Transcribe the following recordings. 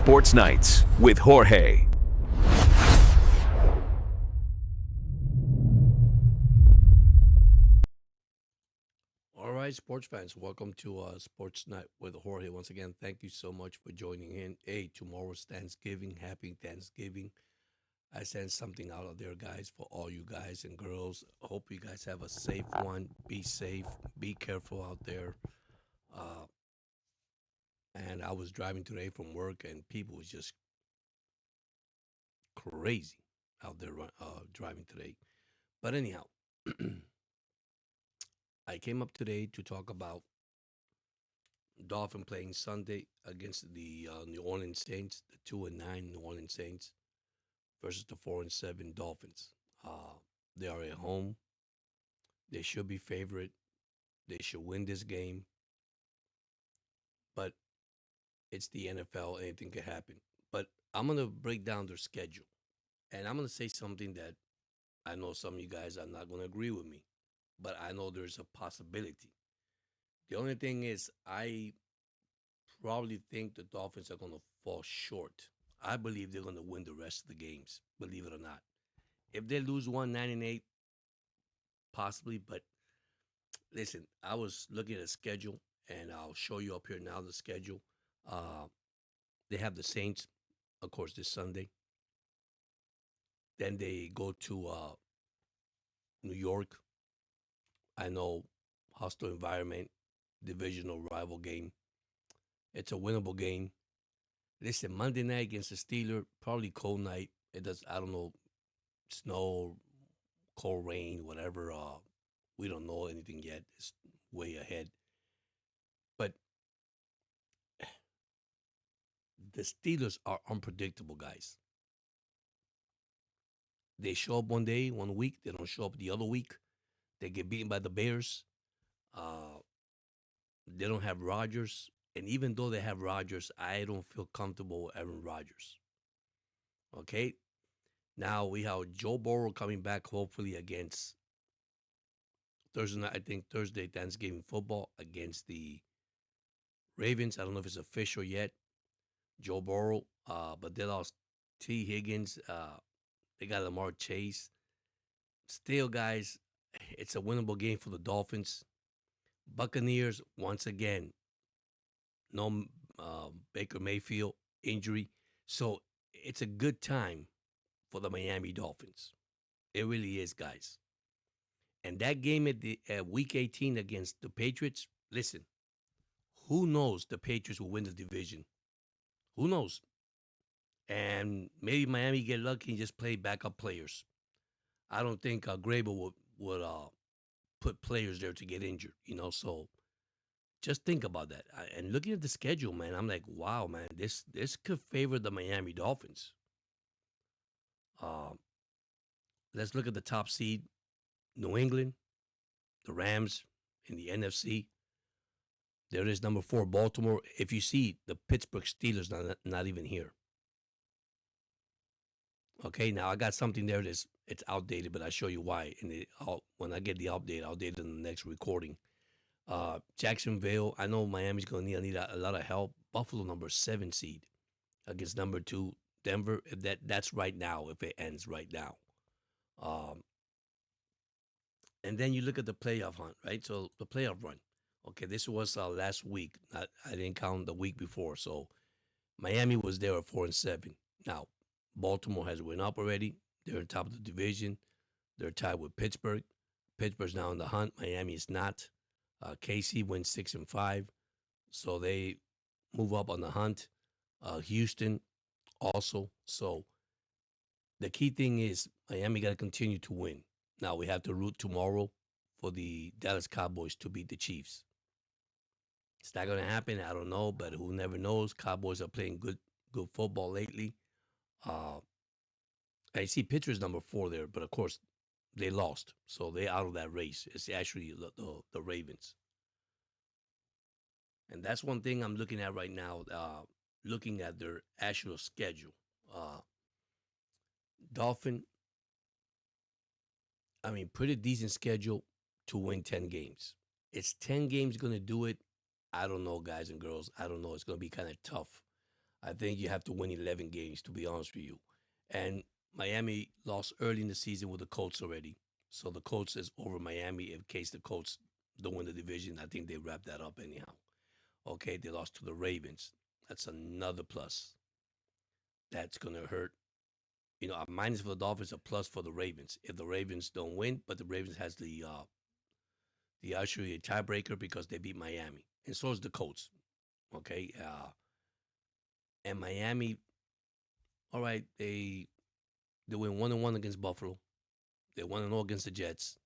Sports Nights with Jorge. All right, sports fans, welcome to Sports Night with Jorge. Once again, thank you so much for joining in. Hey, tomorrow's Thanksgiving. Happy Thanksgiving. I sent something out there, guys, for all you guys and girls. Hope you guys have a safe one. Be safe. Be careful out there. Uh, and I was driving today from work, and people was just crazy out there driving today. But anyhow, I came up today to talk about Dolphin playing Sunday against the New Orleans Saints, the 2-9 New Orleans Saints versus the 4-7 Dolphins. They are at home. They should be favorite. They should win this game, but it's the NFL. Anything can happen. But I'm gonna break down their schedule, and I'm gonna say something that I know some of you guys are not gonna agree with me, but I know there's a possibility. The only thing is, I probably think the Dolphins are going to fall short. I believe they're going to win the rest of the games, believe it or not. If they lose one, 9-8, possibly. But listen, I was looking at the schedule, and I'll show you up here now the schedule. Uh, they have the Saints, of course, this Sunday. Then they go to New York. I know, hostile environment, divisional rival game. It's a winnable game. Listen, Monday night against the Steelers, probably cold night. It does. I don't know, snow, cold rain, whatever. We don't know anything yet. It's way ahead. But the Steelers are unpredictable, guys. They show up one day, one week. They don't show up the other week. They get beaten by the Bears. Uh, they don't have Rodgers. And even though they have Rodgers, I don't feel comfortable with Aaron Rodgers. Okay. Now we have Joe Burrow coming back, hopefully, against Thursday night. I think Thursday, Thanksgiving football against the Ravens. I don't know if it's official yet. Joe Burrow, but they lost T. Higgins. They got Lamar Chase. Still, guys, it's a winnable game for the Dolphins. Buccaneers, once again, no Baker Mayfield injury. So it's a good time for the Miami Dolphins. It really is, guys. And that game at the week 18 against the Patriots, listen, who knows the Patriots will win the division? Who knows? And maybe Miami get lucky and just play backup players. I don't think Grable would put players there to get injured. So just think about that. And looking at the schedule, man, I'm like, wow, man, this could favor the Miami Dolphins. Um, let's look at the top seed, New England, the Rams in the NFC. There is number 4, Baltimore. If you see the Pittsburgh Steelers, not even here. Okay, now I got something there that's it's outdated, but I'll show you why. And when I get the update, I'll update it in the next recording. Jacksonville, I know Miami's going to need a lot of help. Buffalo, number 7 seed against number 2 Denver. If that's right now. If it ends right now, um, and then you look at the playoff hunt, right? So the playoff run. Okay, this was last week. I didn't count the week before. So Miami was there at 4-7. Now Baltimore has went up already. They're on top of the division. They're tied with Pittsburgh. Pittsburgh's now in the hunt. Miami is not. KC wins 6-5, so they move up on the hunt. Houston also. So the key thing is Miami got to continue to win. Now we have to root tomorrow for the Dallas Cowboys to beat the Chiefs. It's not going to happen. I don't know, but who never knows? Cowboys are playing good football lately. Uh, I see Pittsburgh's number 4 there, but of course they lost, so they out of that race. It's actually the Ravens, and that's one thing I'm looking at right now. Looking at their actual schedule, uh, Dolphin. I mean, pretty decent schedule to win 10 games. It's 10 games going to do it. I don't know, guys and girls. I don't know. It's going to be kind of tough. I think you have to win 11 games, to be honest with you. And Miami lost early in the season with the Colts already. So the Colts is over Miami. In case the Colts don't win the division, I think they wrap that up anyhow. Okay, they lost to the Ravens. That's another plus. That's going to hurt. A minus for the Dolphins, a plus for the Ravens. If the Ravens don't win, but the Ravens has the actually tiebreaker because they beat Miami, and so is the Colts. Okay, and Miami, all right, they win 1-1 against Buffalo. They 1-0 against the Jets.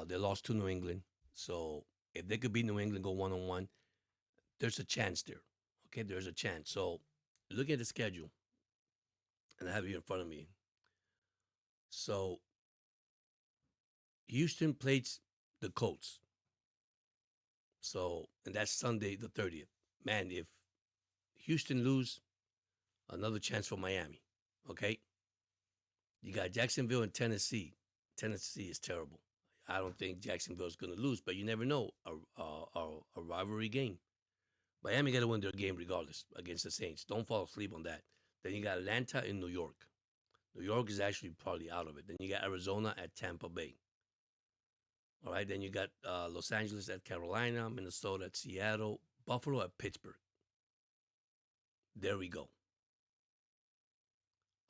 They lost to New England. So if they could beat New England, go 1-1, there's a chance there. Okay, there's a chance. So looking at the schedule, and I have it here in front of me. So Houston plays the Colts. So, and that's Sunday the 30th. Man, if Houston lose, another chance for Miami. Okay. You got Jacksonville and Tennessee. Tennessee is terrible. I don't think Jacksonville is going to lose, but you never know. A rivalry game. Miami got to win their game regardless against the Saints. Don't fall asleep on that. Then you got Atlanta and New York. New York is actually probably out of it. Then you got Arizona at Tampa Bay. All right. Then you got Los Angeles at Carolina, Minnesota at Seattle, Buffalo at Pittsburgh. There we go.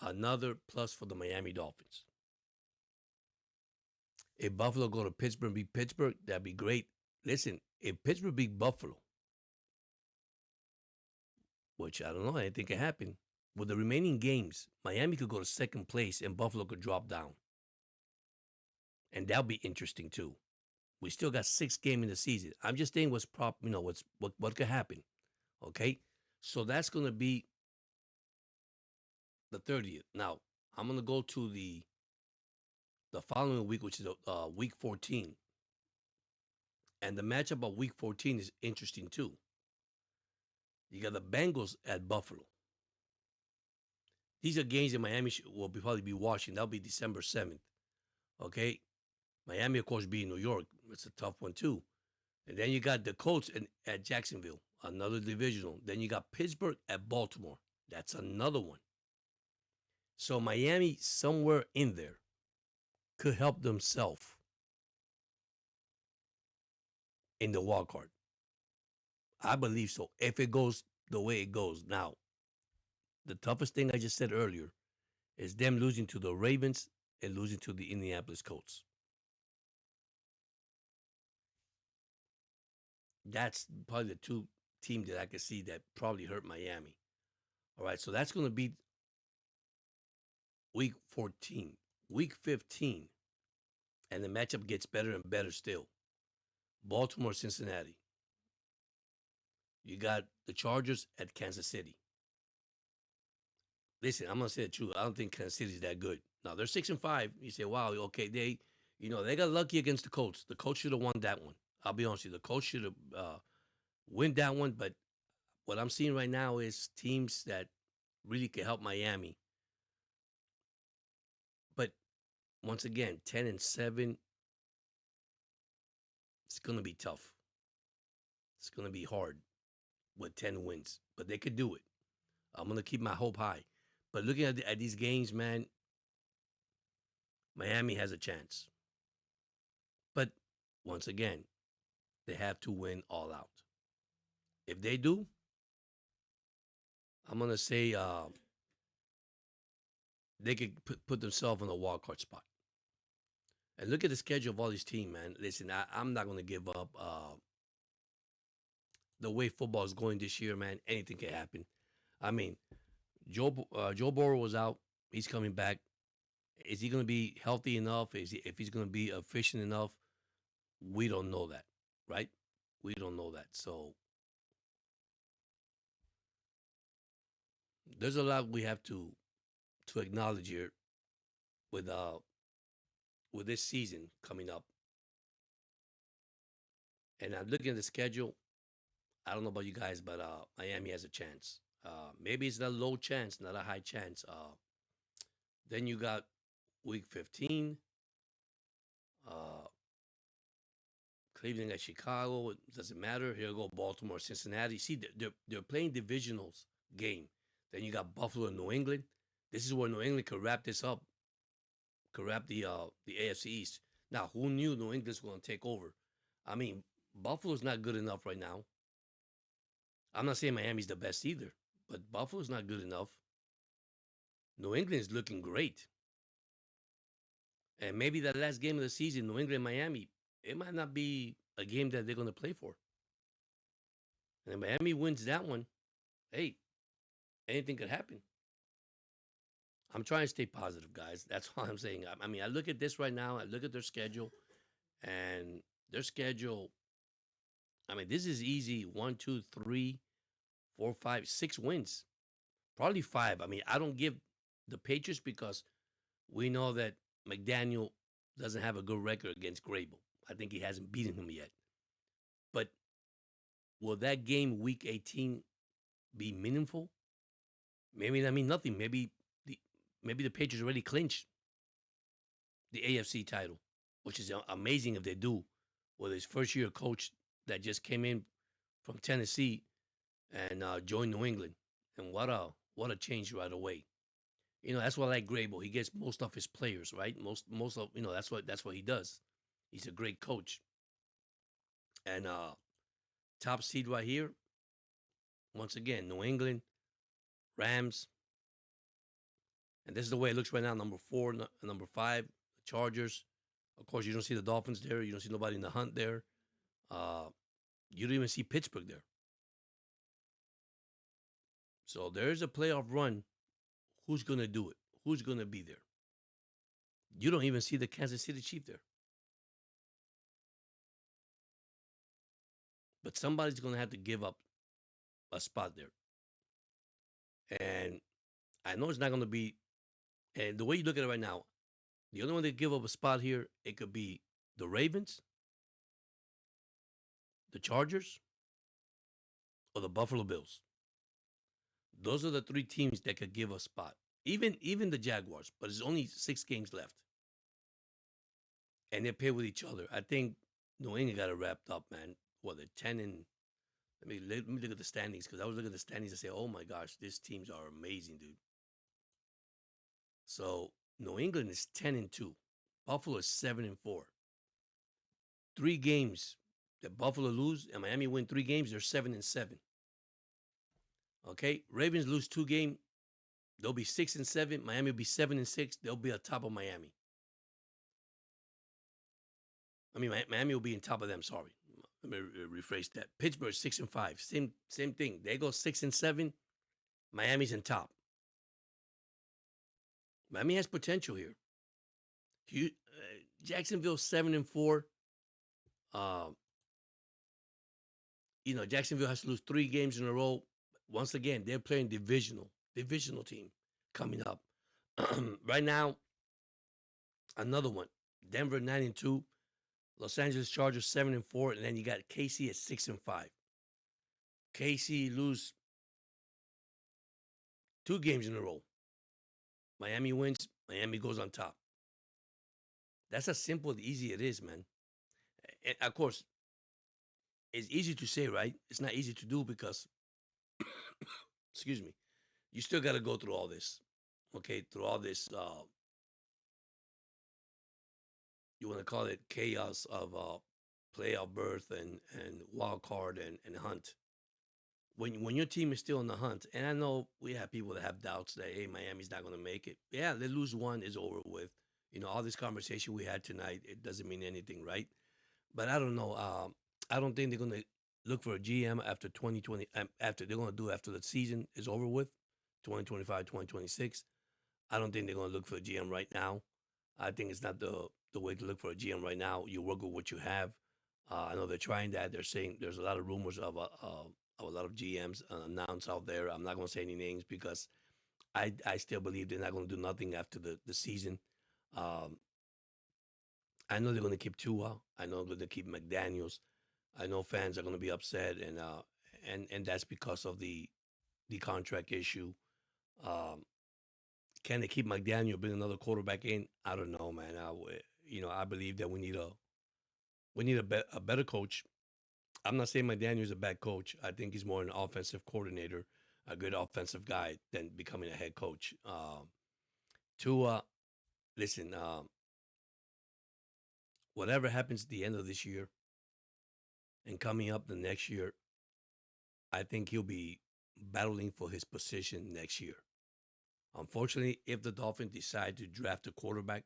Another plus for the Miami Dolphins. If Buffalo go to Pittsburgh and beat Pittsburgh, that'd be great. Listen, if Pittsburgh beat Buffalo, which I don't know, anything can happen, with the remaining games, Miami could go to second place and Buffalo could drop down. And that'll be interesting too. We still got 6 games in the season. I'm just saying what could happen. Okay? So that's gonna be the 30th. Now, I'm gonna go to the following week, which is week 14. And the matchup of week 14 is interesting too. You got the Bengals at Buffalo. These are games that Miami will probably be watching. That'll be December 7th. Okay? Miami, of course, being New York. It's a tough one too. And then you got the Colts at Jacksonville, another divisional. Then you got Pittsburgh at Baltimore. That's another one. So Miami, somewhere in there, could help themselves in the wild card. I believe so, if it goes the way it goes. Now, the toughest thing I just said earlier is them losing to the Ravens and losing to the Indianapolis Colts. That's probably the two teams that I could see that probably hurt Miami. All right, so that's going to be week 14. Week 15, and the matchup gets better and better still. Baltimore, Cincinnati. You got the Chargers at Kansas City. Listen, I'm gonna say the truth. I don't think Kansas City is that good. Now they're 6-5. You say, wow, okay, they got lucky against the Colts. The Colts should have won that one. I'll be honest with you. The Colts should have win that one. But what I'm seeing right now is teams that really can help Miami. But once again, 10-7, it's gonna be tough. It's gonna be hard with 10 wins, but they could do it. I'm gonna keep my hope high. But looking at these games, man, Miami has a chance. But once again, they have to win all out. If they do, I'm gonna say they could put themselves in a wild card spot. And look at the schedule of all these teams, man. Listen, I'm not gonna give up. The way football is going this year, man, anything can happen. I mean, Joe Burrow was out. He's coming back. Is he going to be healthy enough? If he's going to be efficient enough? We don't know that, right? We don't know that. So there's a lot we have to acknowledge here with this season coming up. And I'm looking at the schedule. I don't know about you guys, but Miami has a chance. Maybe it's not a low chance, not a high chance. Then you got week 15. Cleveland at Chicago. It doesn't matter. Here go Baltimore, Cincinnati. See, they're playing divisionals game. Then you got Buffalo and New England. This is where New England could wrap this up, could wrap the AFC East. Now, who knew New England's going to take over? I mean, Buffalo's not good enough right now. I'm not saying Miami's the best either, but Buffalo's not good enough. New England's looking great. And maybe that last game of the season, New England Miami, it might not be a game that they're going to play for. And if Miami wins that one, hey, anything could happen. I'm trying to stay positive, guys. That's all I'm saying. I mean, I look at this right now. I look at their schedule, and their schedule. I mean, this is easy. 1, 2, 3, 4, 5, 6 wins. Probably 5. I mean, I don't give the Patriots because we know that McDaniel doesn't have a good record against Grable. I think he hasn't beaten him yet. But will that game week 18 be meaningful? Maybe that means nothing. Maybe the Patriots already clinched the AFC title, which is amazing if they do. With his first year coach that just came in from Tennessee and joined New England, and what a change right away. You know, that's what I like Grable. He gets most of his players, right? Most of that's what he does. He's a great coach. And top seed right here, once again, New England, Rams. And this is the way it looks right now. Number 4, number 5, the Chargers. Of course, you don't see the Dolphins there. You don't see nobody in the hunt there. You don't even see Pittsburgh there. So there's a playoff run. Who's going to do it? Who's going to be there? You don't even see the Kansas City Chiefs there. But somebody's going to have to give up a spot there. And I know it's not going to be, and the way you look at it right now, the only one that give up a spot here, it could be the Ravens, the Chargers, or the Buffalo Bills. Those are the 3 teams that could give a spot. Even the Jaguars, but there's only 6 games left. And they play with each other. I think New England got it wrapped up, man. What, they're 10 and let me look at the standings, because I was looking at the standings and say, oh my gosh, these teams are amazing, dude. So New England is 10-2. Buffalo is 7-4. 3 games that Buffalo lose and Miami win 3 games, they're 7-7. Okay, Ravens lose 2 games, they'll be 6-7. Miami will be 7-6. They'll be on top of Miami. I mean, Miami will be on top of them. Sorry, let me rephrase that. Pittsburgh 6-5. Same thing. They go 6-7. Miami's in top. Miami has potential here. Jacksonville 7-4. Jacksonville has to lose 3 games in a row. Once again, they're playing divisional team coming up. Right now, another one. Denver 9-2. Los Angeles Chargers 7-4. And then you got KC at 6-5. KC lose 2 games in a row. Miami wins. Miami goes on top. That's how simple and easy it is, man. And of course, it's easy to say, right? It's not easy to do because, excuse me, you still got to go through all this, okay? Through all this, you want to call it chaos of playoff berth and wild card and hunt. When your team is still in the hunt, and I know we have people that have doubts that, hey, Miami's not going to make it. Yeah, they lose 1 is over with. All this conversation we had tonight, it doesn't mean anything, right? But I don't know. I don't think they're going to look for a GM after 2020, after they're going to do after the season is over with, 2025, 2026. I don't think they're going to look for a GM right now. I think it's not the way to look for a GM right now. You work with what you have. I know they're trying that. They're saying there's a lot of rumors of a lot of GMs announced out there. I'm not going to say any names because I still believe they're not going to do nothing after the season. I know they're going to keep Tua. I know they're going to keep McDaniels. I know fans are going to be upset, and that's because of the contract issue. Can they keep McDaniel, bring another quarterback in? I don't know, man. I believe that we need a better coach. I'm not saying McDaniel is a bad coach. I think he's more an offensive coordinator. a good offensive guy than becoming a head coach. Tua, listen, whatever happens at the end of this year and coming up the next year, I think he'll be battling for his position next year. Unfortunately, if the Dolphins decide to draft a quarterback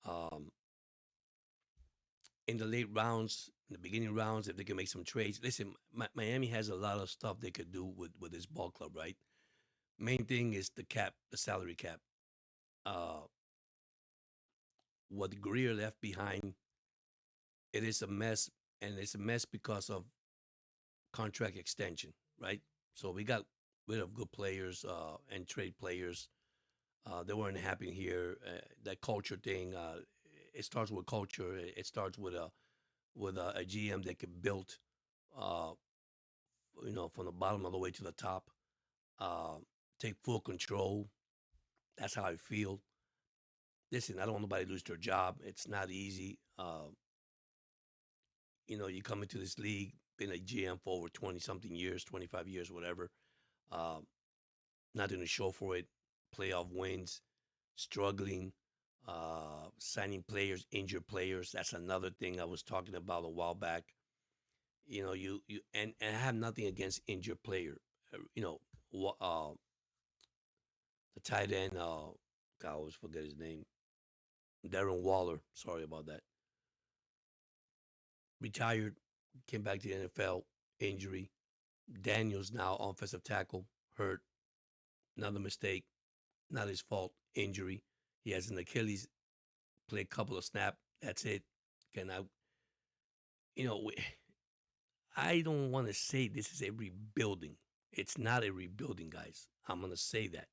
um, in the late rounds, in the beginning rounds, if they can make some trades, listen, Miami has a lot of stuff they could do with this ball club, right? Main thing is the cap, the salary cap. Uh, what Greer left behind, it is a mess, and it's a mess because of contract extension, right? So we got rid of good players and trade players. They weren't happy here. That culture thing, it starts with culture. It starts with a GM that can build, uh, from the bottom all the way to the top. Uh, Take full control. That's how I feel. Listen, I don't want nobody to lose their job. It's not easy. You come into this league, been a GM for over 20 something years, 25 years, whatever. Uh, Not doing a show for it. Playoff wins, struggling, signing players, injured players. That's another thing I was talking about a while back. And I have nothing against injured player. You know, the tight end. God, I always forget his name. Darren Waller. Sorry about that. Retired, came back to the NFL. Injury. Daniels now offensive tackle, hurt. Another mistake. Not his fault. Injury. He has an Achilles. Play a couple of snap. That's it. Can I? You know, I don't want to say this is a rebuilding. It's not a rebuilding, guys. I'm gonna say that.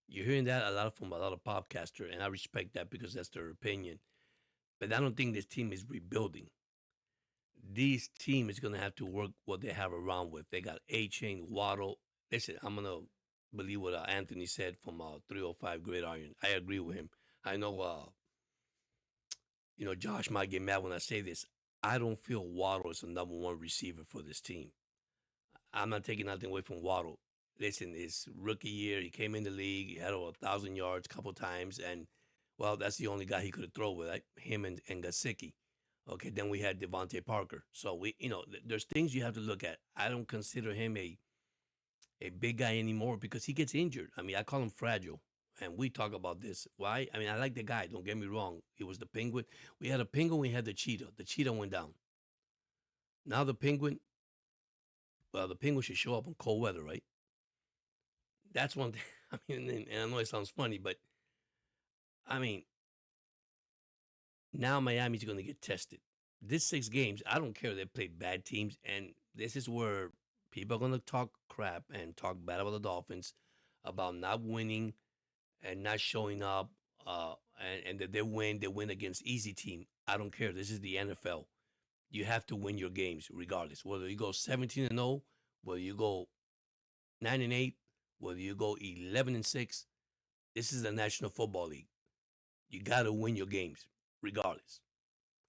You're hearing that a lot from a lot of podcasters, and I respect that because that's their opinion. But I don't think this team is rebuilding. This team is gonna have to work what they have around with. They got A Chain, Waddle. Listen, I'm gonna believe what Anthony said from 305 Gridiron. I agree with him. I know Josh might get mad when I say this. I don't feel Waddle is the number one receiver for this team. I'm not taking nothing away from Waddle. Listen, his rookie year, he came in the league, he had over 1,000 yards a couple times, and well, that's the only guy he could throw with, right? Him and Gasicki. Okay, then we had Devontae Parker. So there's things you have to look at. I don't consider him a big guy anymore because he gets injured. I mean, I call him fragile. And we talk about this. Why? I mean, I like the guy. Don't get me wrong. It was the penguin. We had a penguin. We had the cheetah. The cheetah went down. Now the penguin. Well, the penguin should show up in cold weather, right? That's one thing. I mean, and I know it sounds funny, but I mean, now Miami's going to get tested. This 6 games, I don't care. They played bad teams, and this is where people are going to talk crap and talk bad about the Dolphins about not winning and not showing up, and that they win against easy team. I don't care. This is the NFL. You have to win your games regardless. Whether you go 17-0, whether you go 9-8, whether you go 11-6, this is the National Football League. You got to win your games regardless.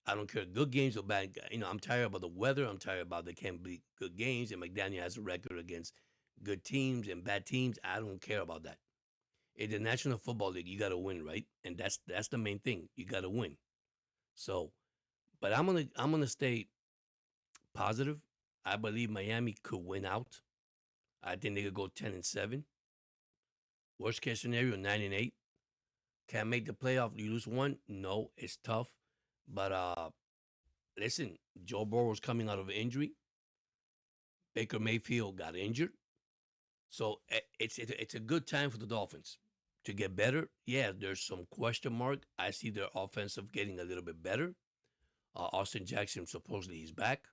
I don't care good games or bad. I'm tired about the weather. I'm tired about they can't be good games. And McDaniel has a record against good teams and bad teams. I don't care about that. In the National Football League, you got to win, right? And that's the main thing. You got to win. So, but I'm gonna stay positive. I believe Miami could win out. I think they could go 10-7. Worst case scenario, 9-8. Can't make the playoff. You lose one. No, it's tough. But listen, Joe Burrow's coming out of injury. Baker Mayfield got injured. So it's a good time for the Dolphins to get better. Yeah, there's some question mark. I see their offensive getting a little bit better. Austin Jackson supposedly he's back.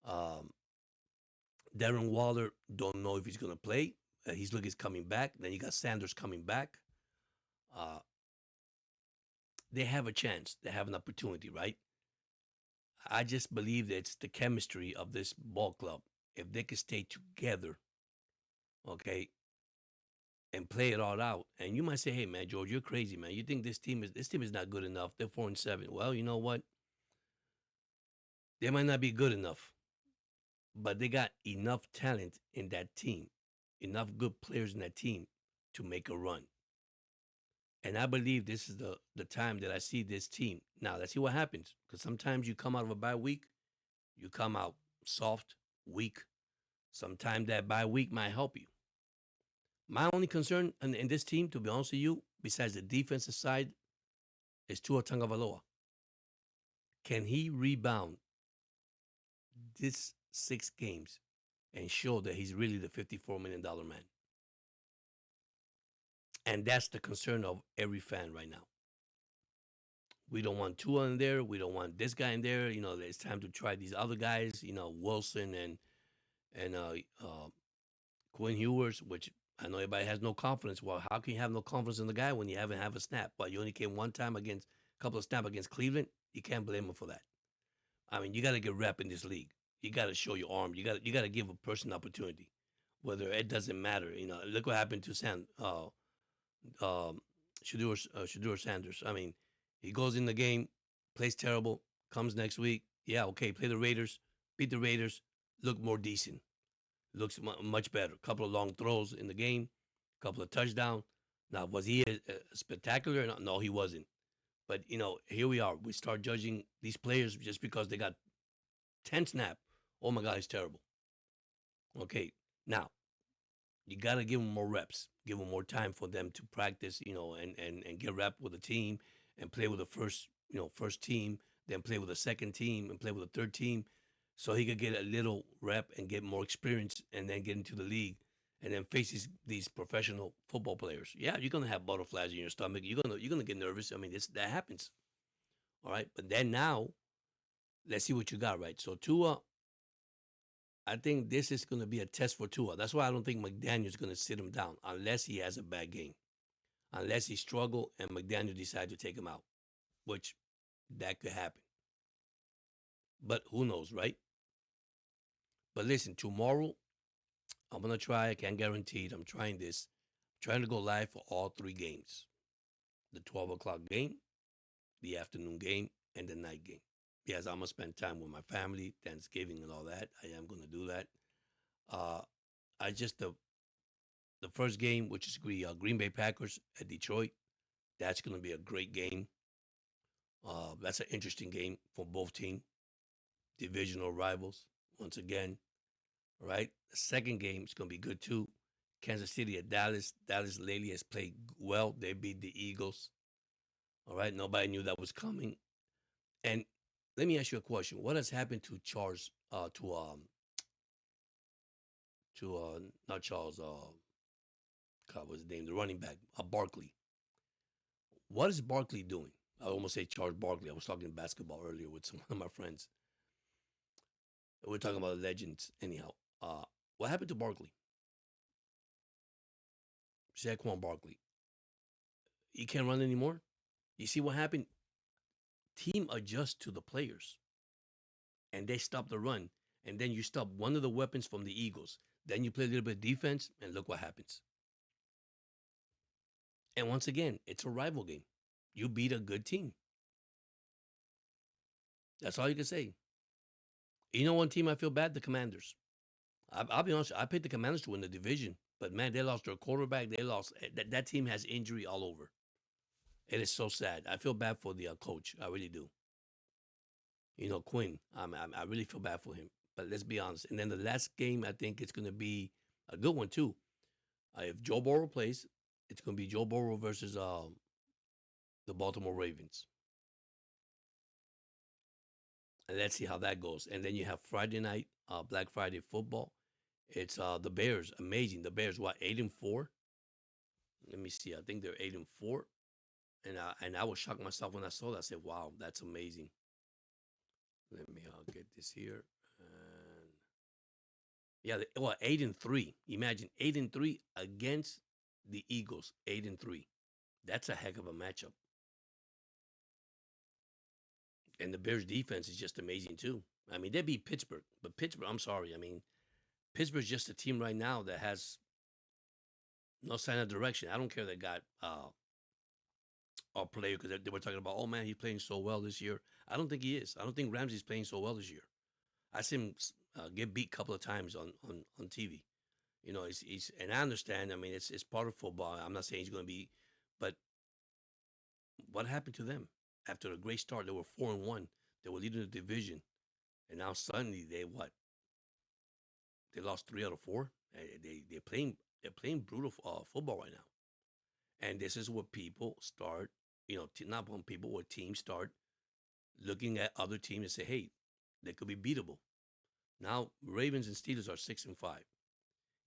Um, Darren Waller don't know if he's gonna play. He's looking coming back. Then you got Sanders coming back. Uh, they have a chance. They have an opportunity, right? I just believe that it's the chemistry of this ball club. If they could stay together, okay, and play it all out. And you might say, "Hey, man, George, you're crazy, man. You think this team is not good enough? They're 4-7." Well, you know what? They might not be good enough, but they got enough talent in that team enough good players in that team to make a run. And I believe this is the time that I see this team. Now, let's see what happens. Because sometimes you come out of a bye week, you come out soft, weak. Sometimes that bye week might help you. My only concern in this team, to be honest with you, besides the defensive side, is Tua Tagovailoa. Can he rebound this 6 games and show that he's really the $54 million man? And that's the concern of every fan right now. We don't want Tua in there. We don't want this guy in there. It's time to try these other guys. Wilson and Quinn Ewers, which I know everybody has no confidence. Well, how can you have no confidence in the guy when you haven't have a snap? But you only came one time against a couple of snaps against Cleveland. You can't blame him for that. I mean, you got to get rep in this league. You got to show your arm. You got to give a person opportunity. Whether it doesn't matter. Look what happened to Shadur Sanders. I mean, he goes in the game, plays terrible, comes next week. Yeah, okay, play the Raiders, beat the Raiders, look more decent, looks much better. A couple of long throws in the game, a couple of touchdowns. Now, was he a spectacular? No, he wasn't. But here we are. We start judging these players just because they got 10 snap. Oh my God, he's terrible. Okay, now you got to give them more reps, give them more time for them to practice, and get rep with the team and play with the first team, then play with the second team and play with the third team, so he could get a little rep and get more experience and then get into the league and then face these professional football players. Yeah, you're gonna have butterflies in your stomach. You're gonna get nervous. I mean, that happens. All right, but then now, let's see what you got. Right, so Tua, I think this is going to be a test for Tua. That's why I don't think McDaniel's going to sit him down unless he has a bad game, unless he struggle and McDaniel decide to take him out, which that could happen. But who knows, right? But listen, tomorrow I'm going to try. I can't guarantee it. I'm trying this. I'm trying to go live for all 3 games: the 12 o'clock game, the afternoon game, and the night game. Yes, I'm gonna spend time with my family, Thanksgiving and all that. I am gonna do that. Uh, I just the first game, which is Green Bay Packers at Detroit. That's going to be a great game. That's an interesting game for both teams, divisional rivals. Once again, all right. The second game is going to be good too. Kansas City at Dallas. Dallas lately has played well. They beat the Eagles. All right. Nobody knew that was coming. And let me ask you a question: what has happened to Charles? Not Charles. God, what's his name? The running back, Barkley. What is Barkley doing? I almost say Charles Barkley. I was talking basketball earlier with one of my friends. We're talking about legends, anyhow. What happened to Barkley? Saquon Barkley. He can't run anymore. You see what happened? Team adjusts to the players, and they stop the run, and then you stop one of the weapons from the Eagles. Then you play a little bit of defense, and look what happens. And once again, it's a rival game. You beat a good team. That's all you can say. You know one team I feel bad? The Commanders. I'll be honest. I picked the Commanders to win the division, but man, they lost their quarterback. They lost. That team has injury all over. It is so sad. I feel bad for the coach. I really do. Quinn. I really feel bad for him. But let's be honest. And then the last game, I think it's going to be a good one too. If Joe Burrow plays, it's going to be Joe Burrow versus the Baltimore Ravens. And let's see how that goes. And then you have Friday night, Black Friday football. It's the Bears. Amazing. The Bears, what, 8-4? Let me see. I think they're 8-4. And I was shocked myself when I saw that. I said, wow, that's amazing. Let me get this here. And yeah, 8-3. Imagine 8-3 against the Eagles. 8-3. That's a heck of a matchup. And the Bears defense is just amazing too. I mean, they beat Pittsburgh, but Pittsburgh, I'm sorry. I mean, Pittsburgh's just a team right now that has no sign of direction. I don't care they got our player because they were talking about, oh man, he's playing so well this year. I don't think he is. I don't think Ramsey's playing so well this year. I see him get beat a couple of times on TV. It's and I understand. I mean, it's part of football. I'm not saying he's going to be, but what happened to them after a great start? They were 4-1. They were leading the division, and now suddenly they what? They lost 3 out of 4. They're playing brutal football right now, and this is where people start. Not when people or teams start looking at other teams and say, "Hey, they could be beatable." Now Ravens and Steelers are 6-5.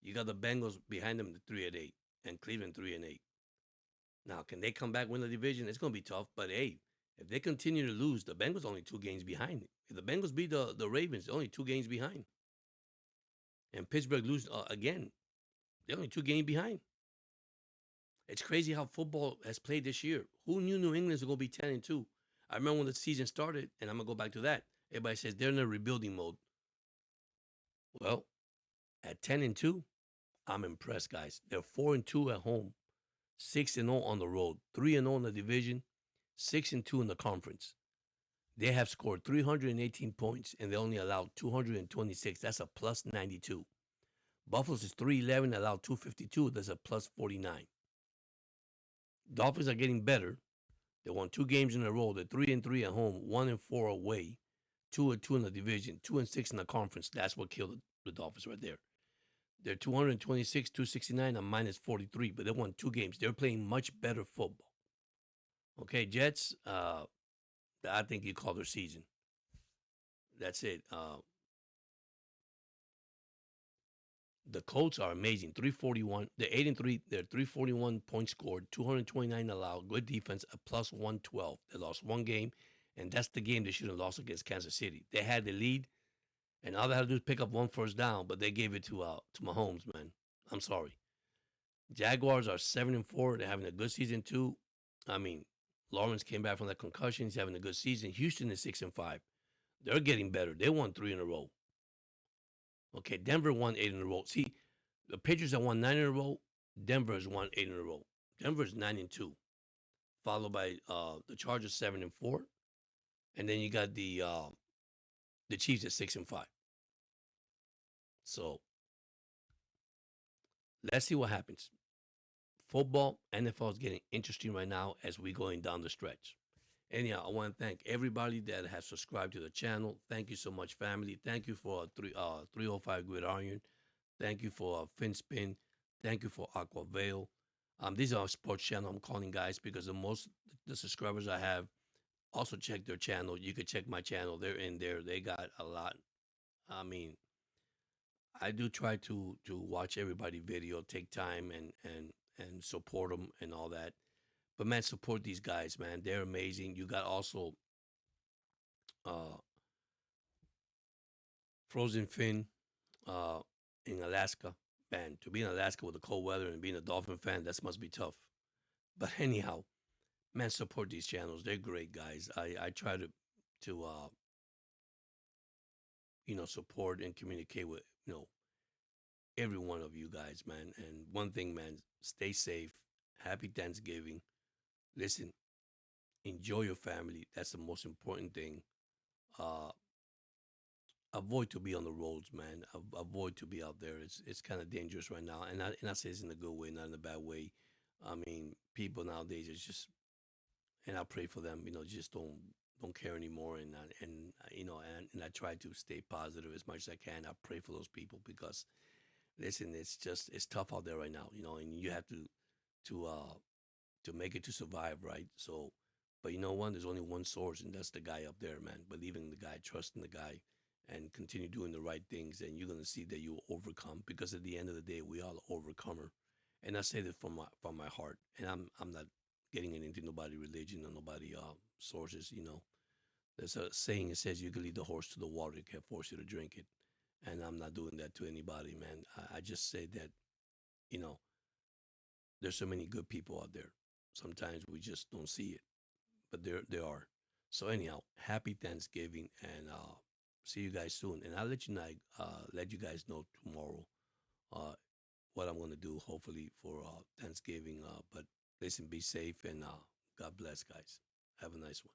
You got the Bengals behind them, 3-8, and Cleveland 3-8. Now, can they come back win the division? It's going to be tough, but hey, if they continue to lose, the Bengals only 2 games behind. If the Bengals beat the Ravens, they're only 2 games behind, and Pittsburgh lose again, they're only 2 games behind. It's crazy how football has played this year. Who knew New England's going to be 10-2? I remember when the season started, and I'm gonna go back to that. Everybody says they're in a rebuilding mode. Well, at 10-2, I'm impressed, guys. They're 4-2 at home, 6-0 on the road, 3-0 in the division, 6-2 in the conference. They have scored 318 points and they only allowed 226. That's a plus 92. Buffalo's is 311, allowed 252. That's a plus 49. Dolphins are getting better. They won 2 games in a row. They're 3-3 at home, 1-4 away, 2-2 in the division, 2-6 in the conference. That's what killed the Dolphins right there. They're 226, 269, and minus 43, but they won 2 games. They're playing much better football. Okay, Jets, I think you call their season. That's it. The Colts are amazing. 341. They're 8-3. They're 341 points scored, 229 allowed. Good defense, a plus 112. They lost 1 game, and that's the game they should have lost against Kansas City. They had the lead, and all they had to do is pick up 1 first down, but they gave it to Mahomes, man. I'm sorry. Jaguars are 7-4. They're having a good season too. I mean, Lawrence came back from that concussion. He's having a good season. Houston is 6-5. They're getting better. They won 3 in a row. Okay, Denver won 8 in a row. See, the Patriots have won 9 in a row. Denver has won 8 in a row. Denver's 9-2, followed by the Chargers 7-4, and then you got the Chiefs at 6-5. So let's see what happens. Football, NFL is getting interesting right now as we're going down the stretch. Anyhow, I want to thank everybody that has subscribed to the channel. Thank you so much, family. Thank you for 305 Gridiron. Thank you for FinSpin. Thank you for Aqua Veil. These are sports channel I'm calling, guys, because the subscribers I have also check their channel. You could check my channel. They're in there. They got a lot. I mean, I do try to watch everybody video, take time and support them and all that. But man, support these guys, man. They're amazing. You got also uh, Frozen Fin in Alaska. Man, to be in Alaska with the cold weather and being a Dolphin fan, that must be tough. But anyhow, man, support these channels. They're great guys. I try to support and communicate with every one of you guys, man. And one thing, man, stay safe. Happy Thanksgiving. Listen, enjoy your family. That's the most important thing. Uh, avoid to be on the roads, man. Avoid to be out there. It's kind of dangerous right now, and I say it's in a good way, not in a bad way. I mean, people nowadays is just, and I pray for them. Just don't care anymore, and I try to stay positive as much as I can. I pray for those people because, listen, it's tough out there right now, and you have to make it to survive, right? So, but you know what? There's only one source, and that's the guy up there, man. Believe in the guy, trust in the guy, and continue doing the right things, and you're gonna see that you will overcome. Because at the end of the day, we all overcomer, and I say this from my heart. And I'm not getting into nobody religion or nobody sources. There's a saying that says you can lead the horse to the water, it can't force you to drink it, and I'm not doing that to anybody, man. I just say that you know there's so many good people out there. Sometimes we just don't see it, but there are. So anyhow, happy Thanksgiving, and see you guys soon. And I'll let you guys know tomorrow uh, what I'm gonna do. Hopefully for Thanksgiving. But listen, be safe and God bless, guys. Have a nice one.